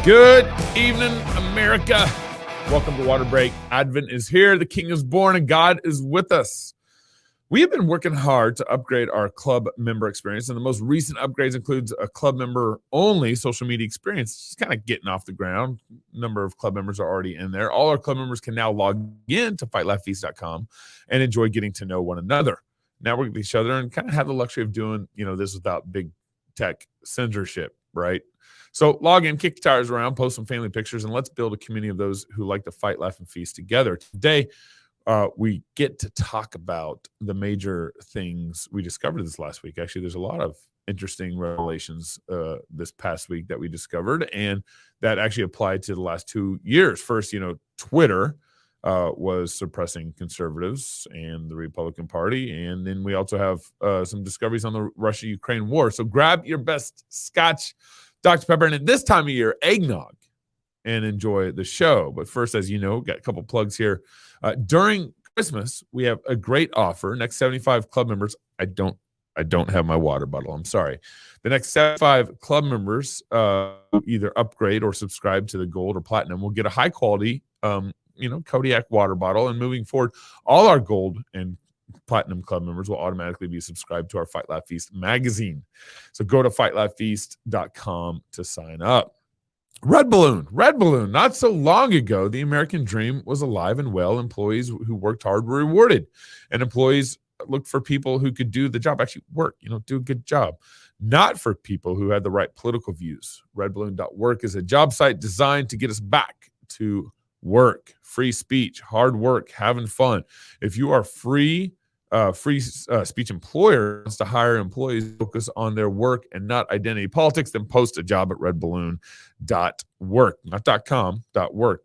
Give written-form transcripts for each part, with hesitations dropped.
Good evening, America. Welcome to WaterBreak. Advent is here. The King is born and God is with us. We have been working hard to upgrade our club member experience, and the most recent upgrades includes a club member only social media experience. It's kind of getting off the ground. A number of club members are already in there. All our club members can now log in to fightlaughfeast.com and enjoy getting to know one another, network with each other, and kind of have the luxury of doing, this without big tech censorship, right? So log in, kick the tires around, post some family pictures, and let's build a community of those who like to fight, laugh, and feast together. Today, we get to talk about the major things we discovered this last week. Actually, there's a lot of interesting revelations this past week that we discovered, and that actually applied to the last 2 years. First, Twitter was suppressing conservatives and the Republican Party, and then we also have some discoveries on the Russia-Ukraine war. So grab your best scotch, Dr. Pepper, and at this time of year, eggnog, and enjoy the show. But first, as you know, got a couple plugs here. During Christmas, we have a great offer. Next 75 club members, I don't have my water bottle. I'm sorry. The next 75 club members either upgrade or subscribe to the gold or platinum will get a high quality, Kodiak water bottle. And moving forward, all our gold and platinum club members will automatically be subscribed to our Fight Laugh Feast magazine. So go to fightlaughfeast.com to sign up. Red Balloon. Not so long ago, the American dream was alive and well. Employees who worked hard were rewarded, and employees looked for people who could do the job, actually work, do a good job, not for people who had the right political views. Redballoon.work is a job site designed to get us back to work, free speech, hard work, having fun. If you are free speech employer wants to hire employees focus on their work and not identity politics, then post a job at redballoon.work, not .com, .work.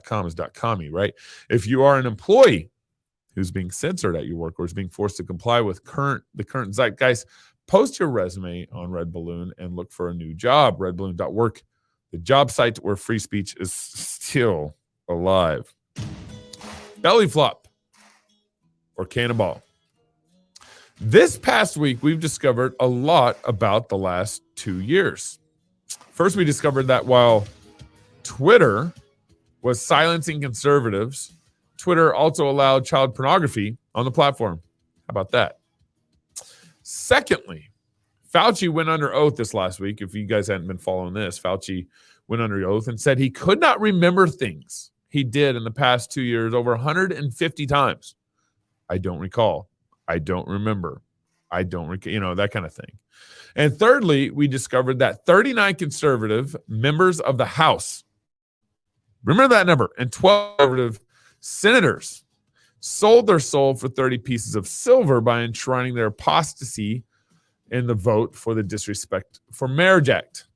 .com is .commie, right? If you are an employee who's being censored at your work or is being forced to comply with the current zeitgeist, post your resume on Red Balloon and look for a new job. Redballoon.work, the job site where free speech is still alive. Belly flop or cannonball. This past week, we've discovered a lot about the last 2 years. First, we discovered that while Twitter was silencing conservatives, Twitter also allowed child pornography on the platform. How about that? Secondly, Fauci went under oath this last week. If you guys hadn't been following this, Fauci went under oath and said he could not remember things he did in the past 2 years over 150 times. I don't recall. I don't remember. I don't recall, that kind of thing. And thirdly, we discovered that 39 conservative members of the House, remember that number, and 12 conservative senators sold their soul for 30 pieces of silver by enshrining their apostasy in the vote for the Disrespect for Marriage Act.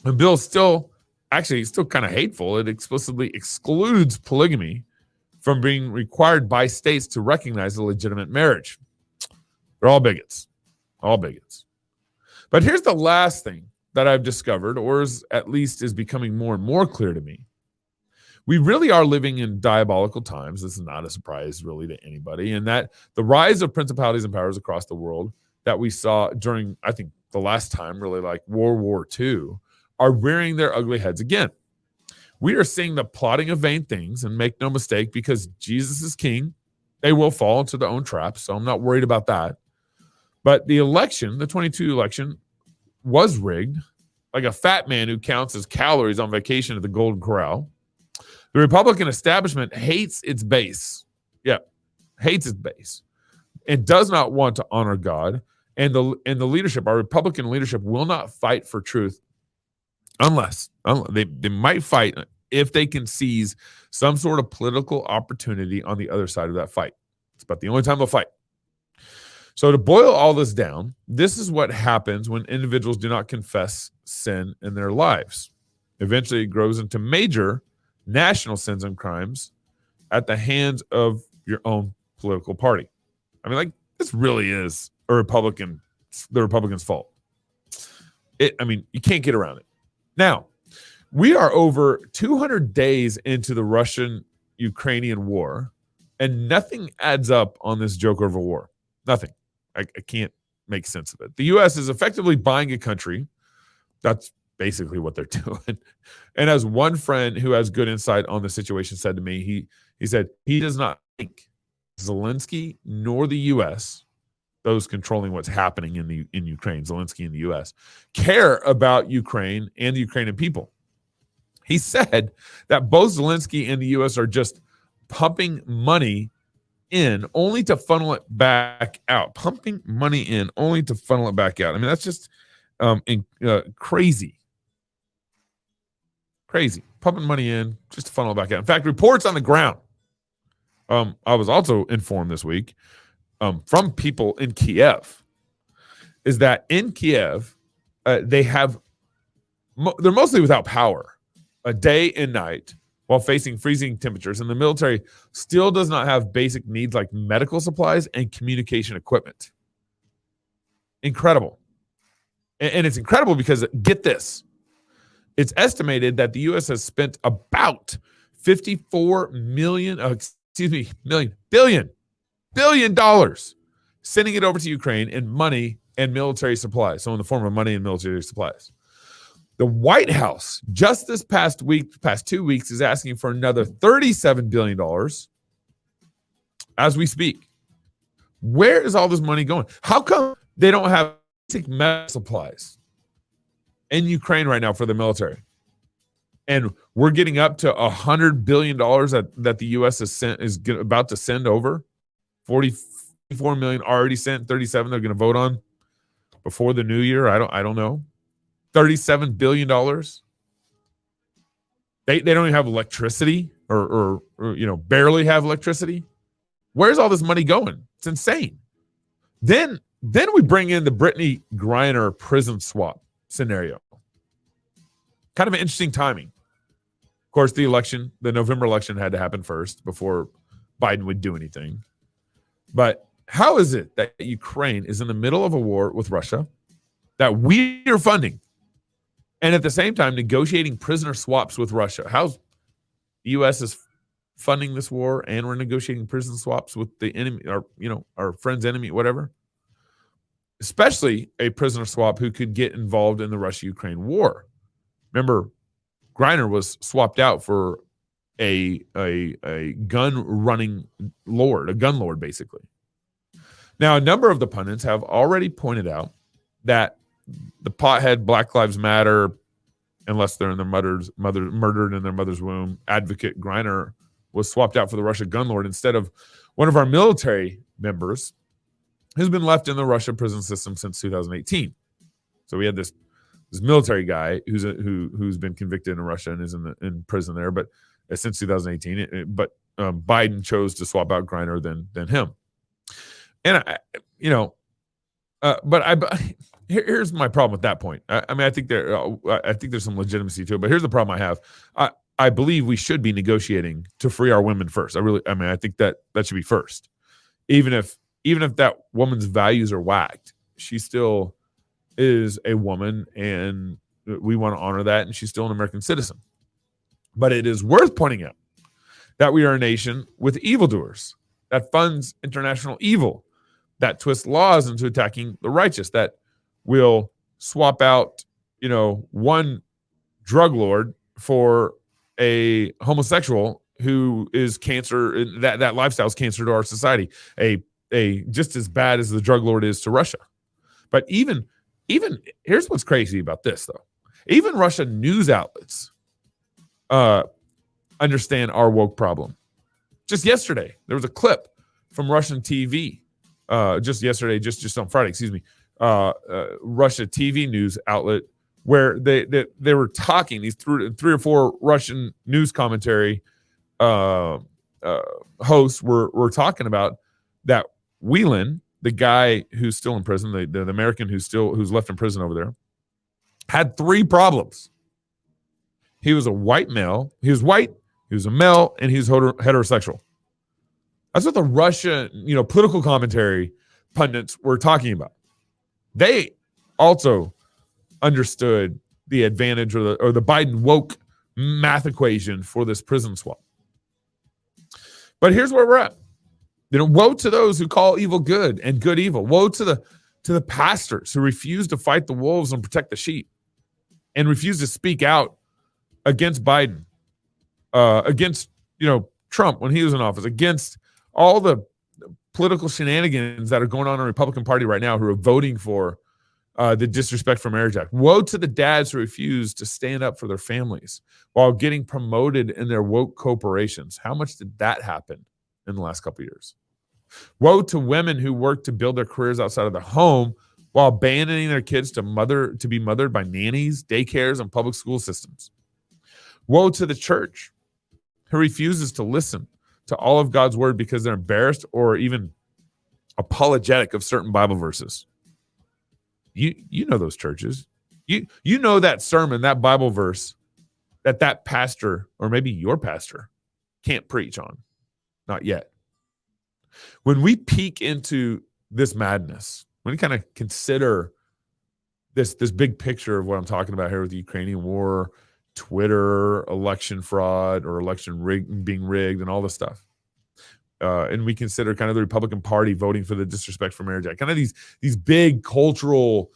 The bill still kind of hateful. It explicitly excludes polygamy from being required by states to recognize a legitimate marriage. They're all bigots. But here's the last thing that I've discovered, or at least is becoming more and more clear to me. We really are living in diabolical times. This is not a surprise really to anybody. And that the rise of principalities and powers across the world that we saw during, I think, the last time, really like World War II, are rearing their ugly heads again. We are seeing the plotting of vain things, and make no mistake, because Jesus is king, they will fall into their own traps, so I'm not worried about that. But the election, the 22 election, was rigged, like a fat man who counts his calories on vacation at the Golden Corral. The Republican establishment hates its base. Yeah, hates its base, and does not want to honor God. And the leadership, our Republican leadership, will not fight for truth unless they might fight if they can seize some sort of political opportunity on the other side of that fight. It's about the only time they'll fight. So to boil all this down, this is what happens when individuals do not confess sin in their lives. Eventually, it grows into major national sins and crimes at the hands of your own political party. I mean, this really is the Republicans' fault. You can't get around it. Now, we are over 200 days into the Russian-Ukrainian war, and nothing adds up on this joke of a war. Nothing. I can't make sense of it. The U.S. is effectively buying a country that's basically what they're doing. And as one friend who has good insight on the situation said to me, he said he does not think Zelensky nor the U.S., those controlling what's happening in Ukraine, Zelensky and the U.S., care about Ukraine and the Ukrainian people. He said that both Zelensky and the U.S. are just pumping money in only to funnel it back out. Pumping money in only to funnel it back out. I mean, that's just crazy. Crazy. Pumping money in just to funnel it back out. In fact, reports on the ground. I was also informed this week from people in Kiev is that in Kiev, they're mostly without power day and night while facing freezing temperatures, and the military still does not have basic needs like medical supplies and communication equipment. Incredible. And it's incredible because, get this, it's estimated that the U.S. has spent about $54 billion sending it over to Ukraine in money and military supplies. So in the form of money and military supplies. The White House, just this past 2 weeks, is asking for another $37 billion as we speak. Where is all this money going? How come they don't have basic medical supplies in Ukraine right now for the military? And we're getting up to $100 billion that the U.S. is about to send over. 44 million already sent, 37 they're going to vote on before the new year. I don't know. $37 billion. They don't even have electricity or barely have electricity. Where's all this money going? It's insane. Then we bring in the Brittany Griner prison swap scenario. Kind of an interesting timing. Of course, the November election had to happen first before Biden would do anything. But how is it that Ukraine is in the middle of a war with Russia that we are funding, and at the same time negotiating prisoner swaps with Russia? How's the U.S. is funding this war and we're negotiating prison swaps with the enemy, our friend's enemy, whatever? Especially a prisoner swap who could get involved in the Russia-Ukraine war. Remember, Griner was swapped out for a gun lord, basically. Now, a number of the pundits have already pointed out that the pothead Black Lives Matter, unless they're in their murdered in their mother's womb, advocate Griner was swapped out for the Russia gun lord instead of one of our military members who's been left in the Russia prison system since 2018. So we had this military guy who's been convicted in Russia and is in prison there, but since 2018. But Biden chose to swap out Griner than him. And here's my problem with that point. I think there's some legitimacy to it, but here's the problem I have. I believe we should be negotiating to free our women first. I think that should be first. Even if that woman's values are whacked, she still is a woman, and we want to honor that, and she's still an American citizen. But it is worth pointing out that we are a nation with evildoers that funds international evil, that twists laws into attacking the righteous, that will swap out, one drug lord for a homosexual who is cancer. That lifestyle is cancer to our society. A just as bad as the drug lord is to Russia. But even here's what's crazy about this, though. Even Russian news outlets understand our woke problem. Just yesterday, there was a clip from Russian TV. Just on Friday, excuse me. Russia TV news outlet where they were talking. These three or four Russian news commentary hosts were talking about that Whelan, the guy who's still in prison, the American who's left in prison over there, had three problems. He was a white male. He was white. He was a male, and he was heterosexual. That's what the Russian, political commentary pundits were talking about. They also understood the advantage or the Biden woke math equation for this prison swap. But here's where we're at. Woe to those who call evil good and good evil. Woe to the pastors who refuse to fight the wolves and protect the sheep. and refused to speak out against Biden, against Trump when he was in office, against all the political shenanigans that are going on in the Republican Party right now, who are voting for the Disrespect for Marriage Act. Woe to the dads who refuse to stand up for their families while getting promoted in their woke corporations. How much did that happen in the last couple of years? Woe to women who work to build their careers outside of the home while abandoning their kids to be mothered by nannies, daycares, and public school systems. Woe to the church who refuses to listen to all of God's word because they're embarrassed or even apologetic of certain Bible verses. You know those churches. You know that sermon, that Bible verse that pastor, or maybe your pastor, can't preach on. Not yet. When we peek into this madness, when we kind of consider this big picture of what I'm talking about here with the Ukrainian war, Twitter, election fraud, or election being rigged, and all this stuff, and we consider kind of the Republican Party voting for the Disrespect for Marriage Act, kind of these big cultural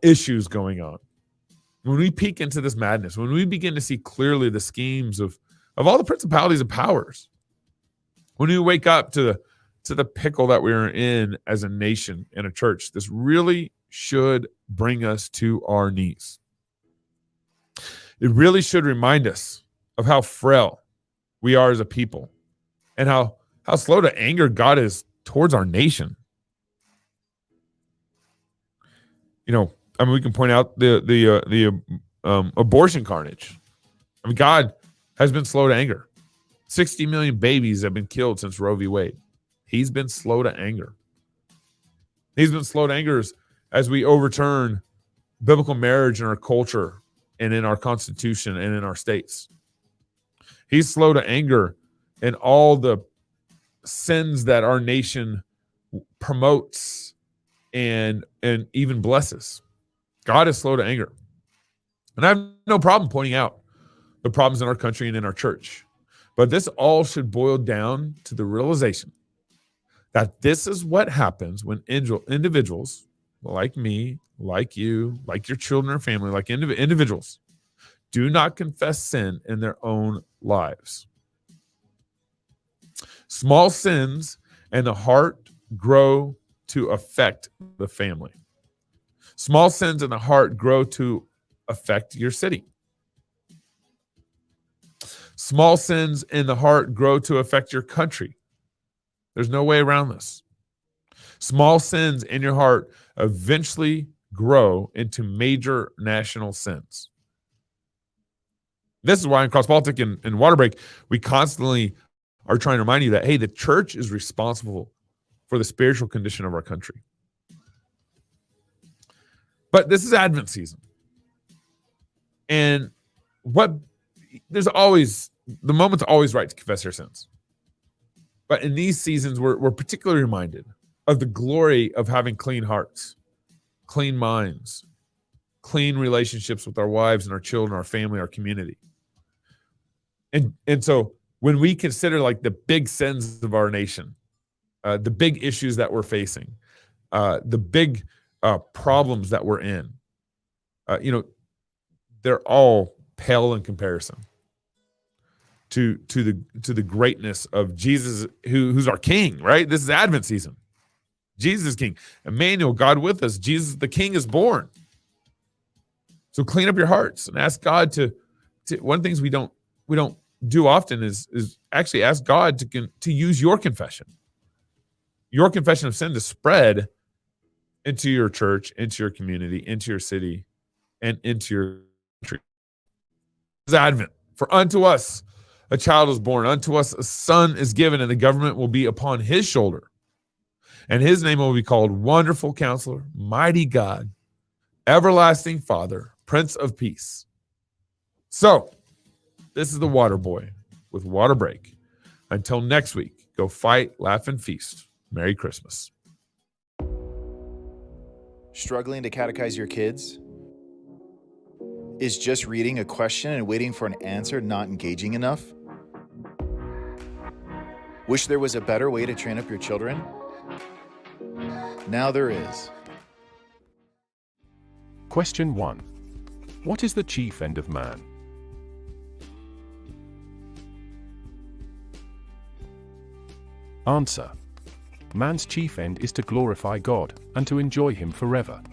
issues going on. When we peek into this madness, when we begin to see clearly the schemes of all the principalities and powers, when we wake up to the pickle that we are in as a nation and a church, this really should bring us to our knees. It really should remind us of how frail we are as a people, and how slow to anger God is towards our nation. We can point out the abortion carnage. God has been slow to anger. 60 million babies have been killed since Roe v. Wade. He's been slow to anger. He's been slow to anger as we overturn biblical marriage in our culture and in our Constitution and in our states. He's slow to anger in all the sins that our nation promotes and even blesses. God is slow to anger. And I have no problem pointing out the problems in our country and in our church. But this all should boil down to the realization that this is what happens when individuals like me, like you, like your children or family, like individuals, do not confess sin in their own lives. Small sins and the heart grow to affect the family. Small sins in the heart grow to affect your city. Small sins in the heart grow to affect your country. There's no way around this. Small sins in your heart eventually grow into major national sins. This is why in Cross Politic and WaterBreak, we constantly are trying to remind you that, hey, the church is responsible for the spiritual condition of our country. But this is Advent season. And the moment's always right to confess our sins. But in these seasons, we're particularly reminded of the glory of having clean hearts, clean minds, clean relationships with our wives and our children, our family, our community. And so when we consider like the big sins of our nation, the big issues that we're facing, the big problems that we're in, they're all pale in comparison to the greatness of Jesus, who's our King, right? This is Advent season. Jesus is King. Emmanuel, God with us. Jesus, the King, is born. So clean up your hearts and ask God to one of the things we don't do often is actually ask God to use your confession of sin to spread into your church, into your community, into your city, and into your country. This is Advent. For unto us a child is born, unto us a son is given, and the government will be upon his shoulder. And his name will be called Wonderful Counselor, Mighty God, Everlasting Father, Prince of Peace. So, this is the Water Boy with WaterBreak. Until next week, go fight, laugh, and feast. Merry Christmas. Struggling to catechize your kids? Is just reading a question and waiting for an answer not engaging enough? Wish there was a better way to train up your children? Now there is. Question 1. What is the chief end of man? Answer. Man's chief end is to glorify God, and to enjoy Him forever.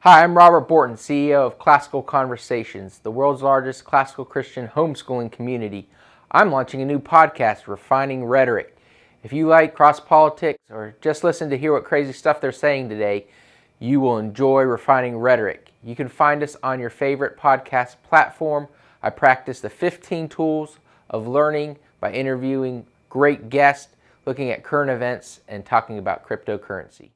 Hi, I'm Robert Borton, CEO of Classical Conversations, the world's largest classical Christian homeschooling community. I'm launching a new podcast, Refining Rhetoric. If you like cross politics or just listen to hear what crazy stuff they're saying today, you will enjoy Refining Rhetoric. You can find us on your favorite podcast platform. I practice the 15 tools of learning by interviewing great guests, looking at current events, and talking about cryptocurrency.